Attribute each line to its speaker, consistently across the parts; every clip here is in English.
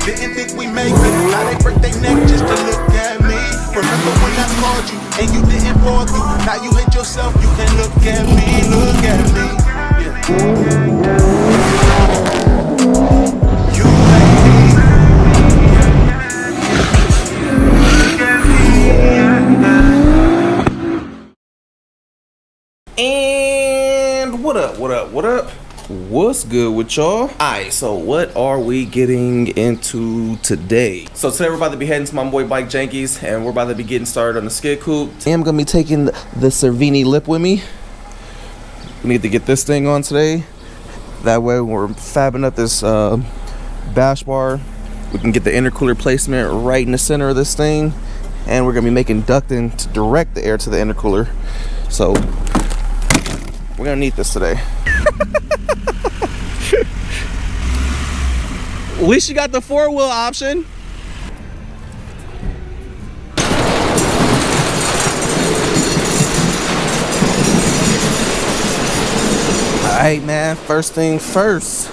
Speaker 1: Didn't think we make it. Now they break their neck just to look at me. Remember when I called you and you didn't fall through? Now you hate yourself, you can look at me, look at me. You hate me.
Speaker 2: And what up, what up, what up? What's good with y'all? Alright, so what are we getting into today? So today we're about to be heading to my boy Bike Jankies, and we're about to be getting started on the skid coupe. Today I'm gonna be taking the Cervini lip with me. We need to get this thing on today. That way when we're fabbing up this bash bar, we can get the intercooler placement right in the center of this thing, and we're gonna be making ducting to direct the air to the intercooler. So we're gonna need this today. At least you got the 4-wheel option. Alright, man, first thing first,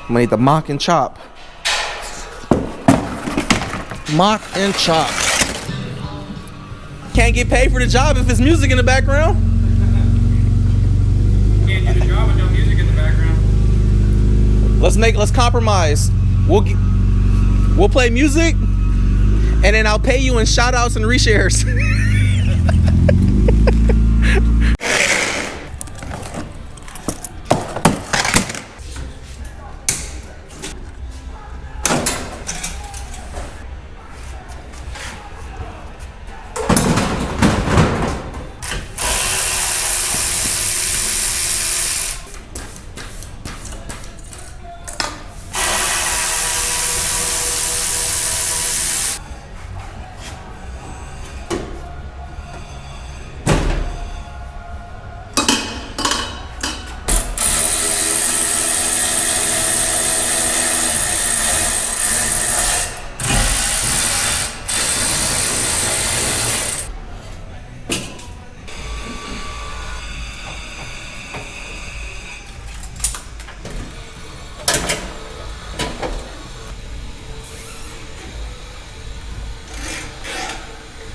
Speaker 2: I'm gonna need the mock and chop. Mock and chop. Can't get paid for the job if it's music in the background.
Speaker 3: Can't do the job with no music in the background.
Speaker 2: Let's compromise. We'll play music, and then I'll pay you in shout outs and reshares.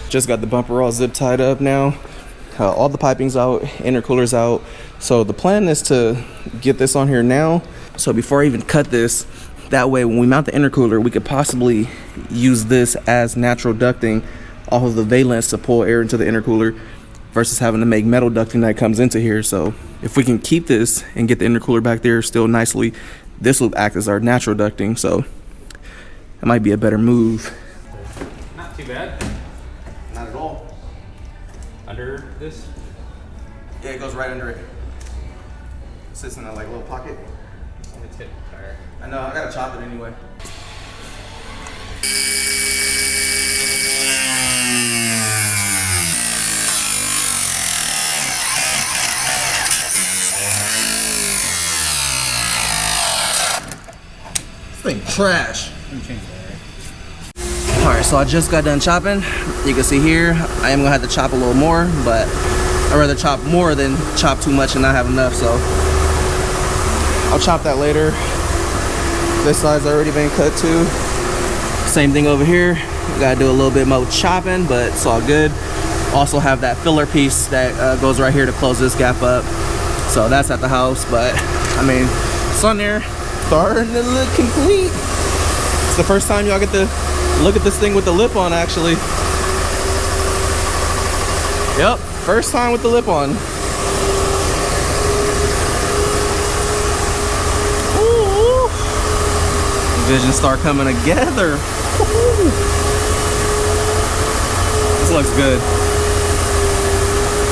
Speaker 2: Just got the bumper all zip tied up now. All the piping's out, intercooler's out. So the plan is to get this on here now. So before I even cut this, that way when we mount the intercooler, we could possibly use this as natural ducting off of the valence to pull air into the intercooler versus having to make metal ducting that comes into here. So if we can keep this and get the intercooler back there still nicely, this will act as our natural ducting. So that might be a better move.
Speaker 3: Not too bad.
Speaker 2: Not at all.
Speaker 3: Under this?
Speaker 2: Yeah, it goes right under it. It sits in a like little pocket.
Speaker 3: It's getting tired.
Speaker 2: I know, I gotta chop it anyway. This thing trash.
Speaker 3: Let me change that.
Speaker 2: Alright, so I just got done chopping. You can see here, I am gonna have to chop a little more, but I'd rather chop more than chop too much and not have enough, so I'll chop that later. This side's already been cut too. Same thing over here. We gotta do a little bit more chopping, but it's all good. Also have that filler piece that goes right here to close this gap up. So that's at the house, but I mean, it's on there. Starting to look complete. It's the first time y'all get to look at this thing with the lip on, actually. Yep, first time with the lip on. Ooh. Visions start coming together. Ooh. This looks good.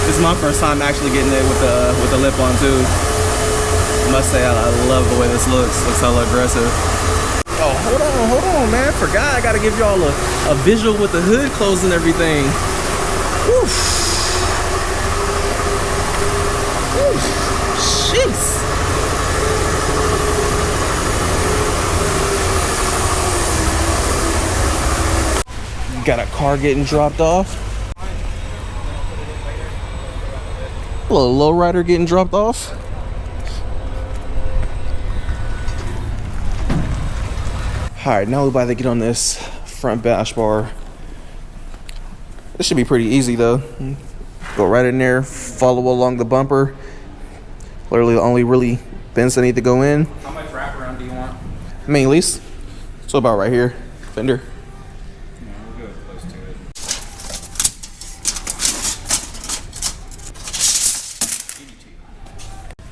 Speaker 2: This is my first time actually getting it with the lip on too. I must say I love the way this looks. Looks hella aggressive. Oh, hold on, man. Forgot I gotta give y'all a visual with the hood closed and everything. Oof. Jeez. Got a car getting dropped off. A little lowrider getting dropped off. Alright, now we're about to get on this front bash bar. This should be pretty easy though. Go right in there, follow along the bumper. Literally the only really bends that need to go in.
Speaker 3: How much wraparound do you want?
Speaker 2: I mean, at least. So about right here, fender.
Speaker 3: Yeah, we'll go close to it.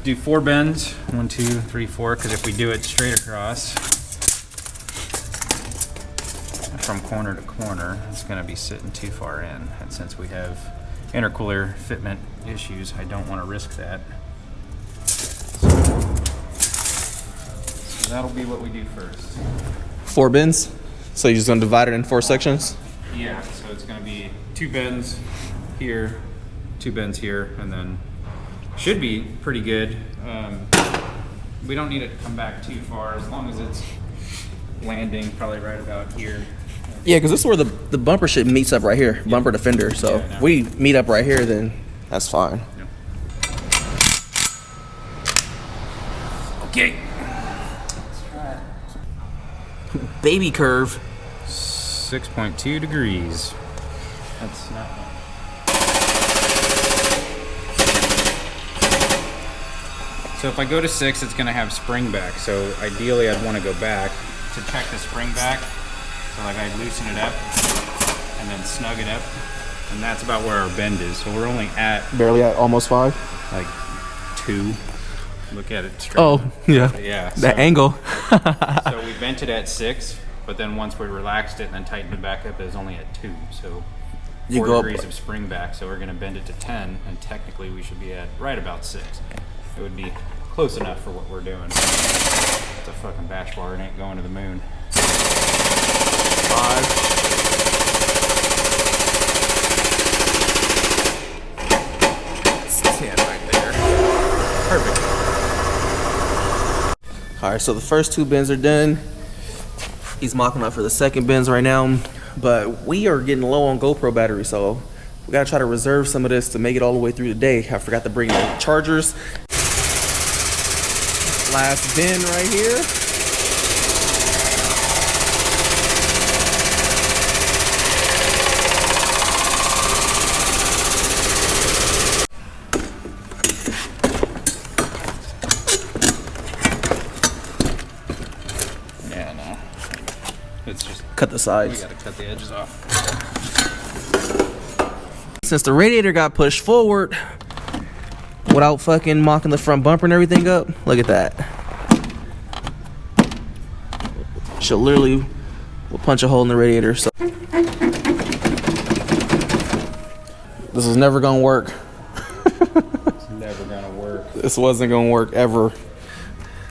Speaker 3: Do 4 bends, 1, 2, 3, 4, because if we do it straight across from corner to corner, it's going to be sitting too far in. And since we have intercooler fitment issues, I don't want to risk that. So that'll be what we do first.
Speaker 2: 4 bends. So you're just gonna divide it in 4 sections?
Speaker 3: Yeah, so it's going to be 2 bends here, 2 bends here, and then should be pretty good. We don't need it to come back too far as long as it's landing probably right about here.
Speaker 2: Yeah, because this is where the bumper shit meets up right here, bumper to fender. So
Speaker 3: Yeah, I know.
Speaker 2: if we meet up right here, then that's fine.
Speaker 3: Yep. Okay.
Speaker 2: Baby curve.
Speaker 3: 6.2 degrees. That's not bad. So if I go to 6, it's going to have spring back. So ideally, I'd want to go back to check the spring back. So like I loosen it up and then snug it up, and that's about where our bend is. So we're only at
Speaker 2: Barely at almost 5.
Speaker 3: like 2. Look at it straight.
Speaker 2: Oh, yeah.
Speaker 3: Yeah.
Speaker 2: That
Speaker 3: so-
Speaker 2: angle.
Speaker 3: So we bent it at 6, but then once we relaxed it and then tightened it back up, it was only at 2. So
Speaker 2: You
Speaker 3: 4
Speaker 2: go up-
Speaker 3: degrees of spring back. So we're going to bend it to 10, and technically we should be at right about 6. It would be close enough for what we're doing. It's a fucking bash bar. It ain't going to the moon.
Speaker 2: 5. It's 10 right there.
Speaker 3: Perfect.
Speaker 2: Alright, so the first 2 bends are done. He's mocking up for the second bends right now. But we are getting low on GoPro battery, so we gotta try to reserve some of this to make it all the way through the day. I forgot to bring the chargers. Last bend right here.
Speaker 3: Yeah, no. It's just,
Speaker 2: Cut the
Speaker 3: we
Speaker 2: sides.
Speaker 3: got to cut the edges off.
Speaker 2: Since the radiator got pushed forward without fucking mocking the front bumper and everything up, look at that. She'll literally will punch a hole in the radiator. So this is never gonna work.
Speaker 3: It's never going to work.
Speaker 2: This wasn't gonna work ever.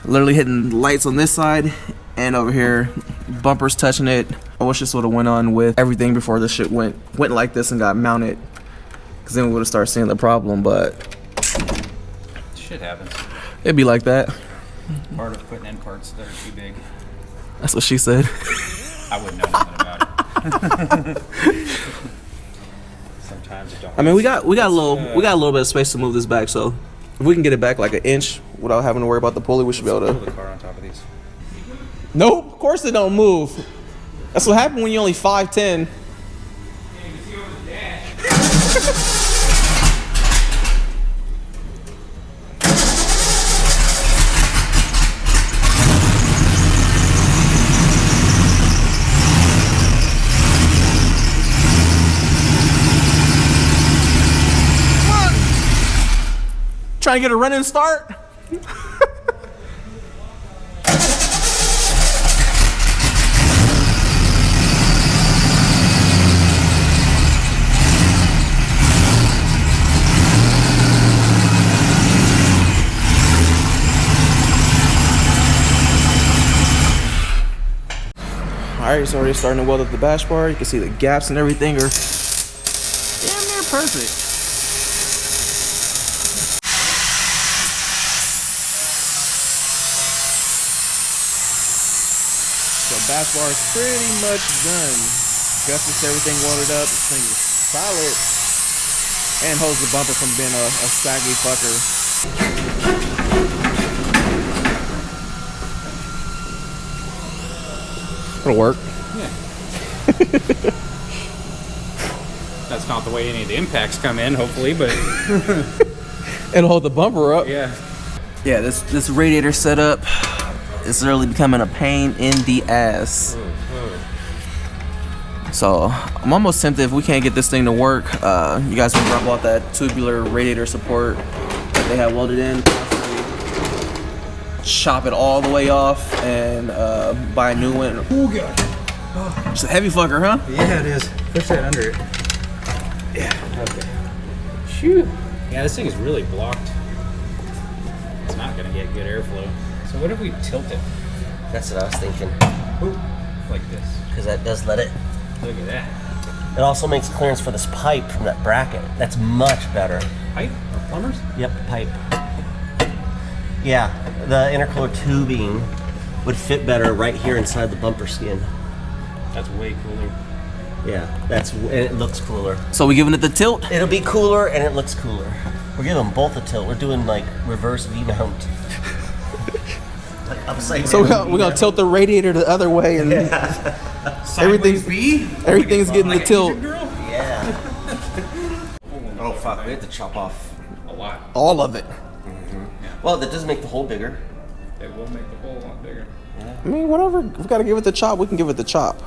Speaker 2: Literally hitting lights on this side and over here, bumpers touching it. I wish this would have went on with everything before this shit went like this and got mounted, because then we would have started seeing the problem. But
Speaker 3: Shit happens.
Speaker 2: it'd be like that.
Speaker 3: Part of putting in parts that are too big.
Speaker 2: That's what she said.
Speaker 3: I wouldn't know nothing about it. Sometimes it don't.
Speaker 2: I mean, we got a little bit of space to move this back, so if we can get it back like an inch without having to worry about the pulley, we should be able
Speaker 3: Pull
Speaker 2: to.
Speaker 3: the car on top of these.
Speaker 2: Nope, of course it don't move. That's what happened when you're only 5'10". Trying to get a running start? Alright, it's already starting to weld up the bash bar. You can see the gaps and everything are damn near perfect. So bash bar is pretty much done. Gus gets everything welded up. This thing is solid and holds the bumper from being a saggy fucker. It'll work.
Speaker 3: Yeah. That's not the way any of the impacts come in, hopefully, but
Speaker 2: It'll hold the bumper up.
Speaker 3: yeah.
Speaker 2: Yeah, this radiator setup is really becoming a pain in the ass. So I'm almost tempted, if we can't get this thing to work, you guys can drop out that tubular radiator support that they have welded in. Chop it all the way off and buy a new one.
Speaker 3: Oh god.
Speaker 2: It's a heavy fucker, huh?
Speaker 3: Yeah, it is. Push that under it. Yeah. Okay. Shoot. Yeah, this thing is really blocked. It's not gonna get good airflow. So what if we tilt it?
Speaker 4: That's what I was thinking.
Speaker 3: Like this.
Speaker 4: Because that does let it.
Speaker 3: Look at that.
Speaker 4: It also makes clearance for this pipe from that bracket. That's much better.
Speaker 3: Pipe? Or plumbers?
Speaker 4: Yep, pipe. Yeah, the intercooler tubing would fit better right here inside the bumper skin.
Speaker 3: That's way cooler.
Speaker 4: Yeah, and it looks cooler.
Speaker 2: So we giving it the tilt?
Speaker 4: It'll be cooler and it looks cooler. We're giving them both a tilt. We're doing like reverse V-mount. Like upside down.
Speaker 2: So we're gonna tilt the radiator the other way and everything's getting the tilt.
Speaker 4: Yeah. Oh fuck, we have to chop off
Speaker 3: A lot.
Speaker 2: All of it.
Speaker 4: Well, that does make the hole bigger.
Speaker 3: It will make the hole a lot bigger.
Speaker 2: I mean, whatever. If we gotta give it the chop, we can give it the chop.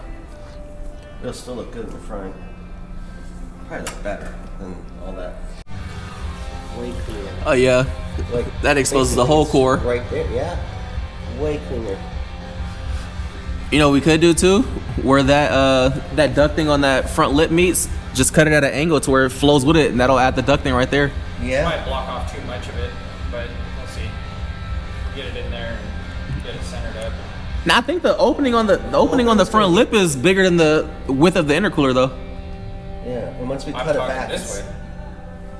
Speaker 4: It'll still look good in the front. Probably look better than all that. Way cleaner.
Speaker 2: Oh yeah,
Speaker 4: Like,
Speaker 2: that exposes the whole core.
Speaker 4: Right there, yeah. Way cleaner.
Speaker 2: You know what we could do too? Where that that ducting on that front lip meets, just cut it at an angle to where it flows with it, and that'll add the ducting right there.
Speaker 4: Yeah.
Speaker 3: Might block off too much of it, but we'll see. Get it in there and get it centered up.
Speaker 2: Now I think the opening on the front lip is bigger than the width of the intercooler though.
Speaker 4: Yeah, and once we
Speaker 3: I'm
Speaker 4: cut it
Speaker 3: talking
Speaker 4: back,
Speaker 3: this way.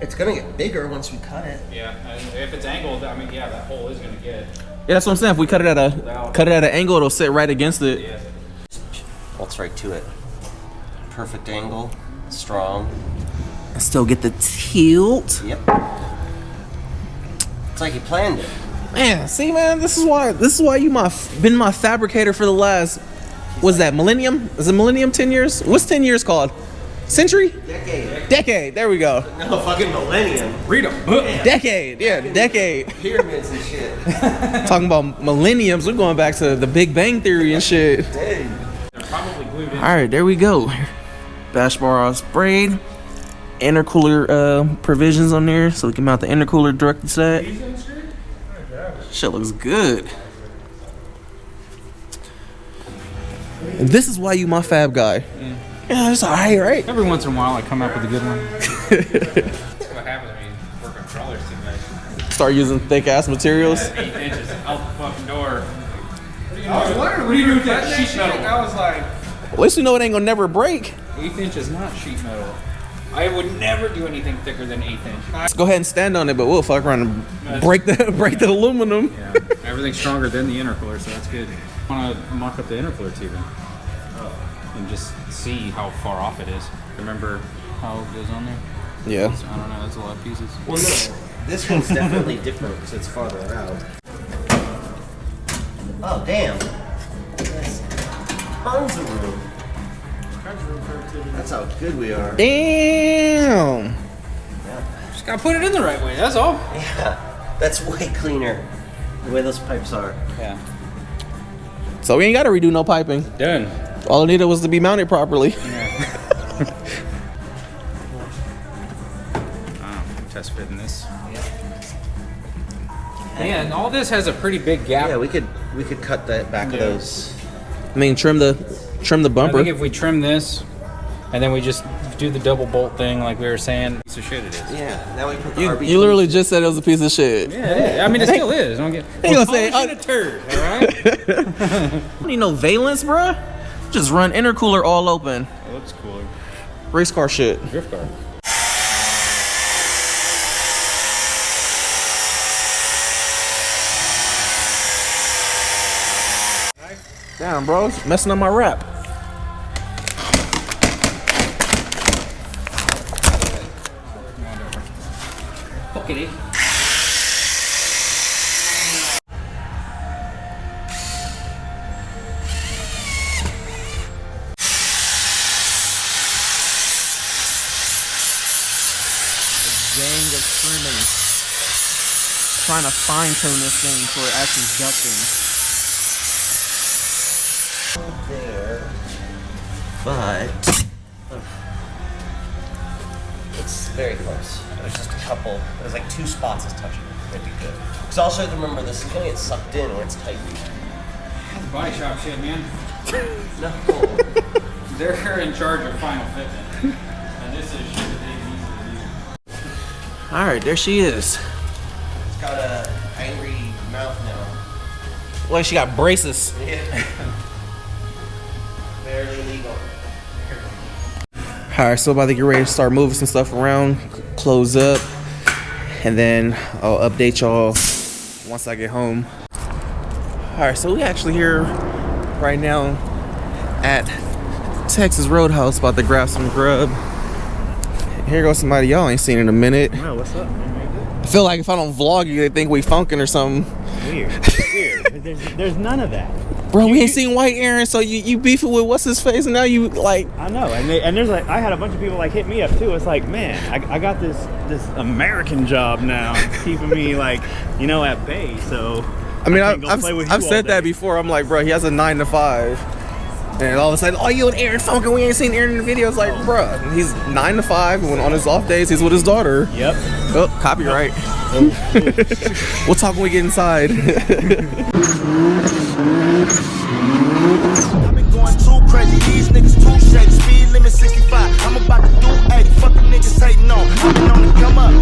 Speaker 4: it's gonna get bigger once we cut it.
Speaker 3: Yeah, and if it's angled, I mean, yeah, that hole is gonna get.
Speaker 2: Yeah, that's what I'm saying. If we cut it at an angle, it'll sit right against it.
Speaker 3: Yeah.
Speaker 4: Bolts right to it. Perfect angle, strong.
Speaker 2: And still get the tilt.
Speaker 4: Yep. It's like you planned it.
Speaker 2: Man, see, man, this is why you been my fabricator for the last, what's that, millennium? Is it millennium 10 years? What's 10 years called? Century? Decade. There we go.
Speaker 4: No fucking millennium.
Speaker 3: Read a book.
Speaker 2: Decade. Yeah, decade.
Speaker 4: Pyramids and shit.
Speaker 2: Talking about millenniums, we're going back to the Big Bang Theory and shit.
Speaker 4: Dang.
Speaker 3: They're probably glued in.
Speaker 2: All right, there we go. Bash bar all sprayed. Intercooler provisions on there, so we can mount the intercooler directly to that. Shit looks good. And this is why you my fab guy. Yeah, it's alright, right?
Speaker 3: Every once in a while, I come up with a good one. That's what happens when you work on crawlers too much.
Speaker 2: Start using thick ass materials.
Speaker 3: 8 inches out the fucking door.
Speaker 5: I was wondering what do you do with that sheet metal? I was like,
Speaker 2: At least you know it ain't gonna never break.
Speaker 3: 1/8 inch is not sheet metal. I would never do anything thicker than 1/8 inch.
Speaker 2: Let's go ahead and stand on it, but we'll fuck around and break the aluminum.
Speaker 3: Yeah, everything's stronger than the intercooler, so that's good. I want to mock up the intercooler tubing and just see how far off it is. Remember how it goes on there?
Speaker 2: Yeah.
Speaker 3: I don't know, that's a lot of pieces.
Speaker 4: Well, no. This one's definitely different because it's farther out. Oh, damn. That's tons of room. That's how good we are.
Speaker 2: Damn.
Speaker 3: Just gotta put it in the right way, that's all.
Speaker 4: Yeah, that's way cleaner. The way those pipes are.
Speaker 3: Yeah.
Speaker 2: So we ain't gotta redo no piping.
Speaker 3: Done.
Speaker 2: All it needed was to be mounted properly.
Speaker 3: Test fitting this. Yeah, and all this has a pretty big gap.
Speaker 4: Yeah, we could cut that back of those.
Speaker 2: I mean, trim the
Speaker 3: I
Speaker 2: bumper.
Speaker 3: think if we trim this, and then we just do the double bolt thing like we were saying, piece of shit it is.
Speaker 4: Yeah, now we put the
Speaker 2: You
Speaker 4: RB.
Speaker 2: literally just said it was a piece of shit.
Speaker 3: Yeah, I mean it still is. Don't get.
Speaker 2: Ain't gonna say,
Speaker 3: Polishing a turd, all right?
Speaker 2: don't need no valence, bruh. Just run intercooler all open.
Speaker 3: It looks cooler.
Speaker 2: Race car shit.
Speaker 3: Drift car.
Speaker 2: Damn, bro, it's messing up my wrap.
Speaker 3: Pockety.
Speaker 2: gang of trimming. Trying to fine tune this thing for actually ducting.
Speaker 4: There. But it's very close. There's just a couple. There's like 2 spots that's touching. It'd be good. Because also remember, this is gonna get sucked in when it's tight.
Speaker 3: Body shop shit, man.
Speaker 4: No.
Speaker 3: They're in charge of final fitment. And this is shit that they need to do.
Speaker 2: Alright, there she is.
Speaker 4: It's got a angry mouth now.
Speaker 2: Like she got braces.
Speaker 4: Yeah. Barely legal.
Speaker 2: Alright, so about to get ready to start moving some stuff around, close up, and then I'll update y'all once I get home. Alright, so we actually here right now at Texas Roadhouse, about to grab some grub. Here goes somebody y'all ain't seen in a minute.
Speaker 5: Well, what's up, man?
Speaker 2: I feel like if I don't vlog you, they think we funkin' or something.
Speaker 5: Weird. There's none of that.
Speaker 2: Bro, we ain't seen White Aaron, so you beefing with what's his face, and now you like.
Speaker 5: I know, and there's like, I had a bunch of people like hit me up too. It's like, man, I got this American job now, keeping me like, you know, at bay. So
Speaker 2: I mean,
Speaker 5: I've
Speaker 2: said that before. I'm like, bro, he has a 9 to 5, and all of a sudden, oh, you and Aaron funkin', we ain't seen Aaron in the videos. Like, bro, he's 9 to 5, and on his off days, he's with his daughter.
Speaker 5: Yep.
Speaker 2: Oh, copyright. We'll talk when we get inside.
Speaker 1: I've been going too crazy, these niggas too shady. Speed limit 65, I'm about to do 80. Fuck the niggas hating on. I've been on the come up,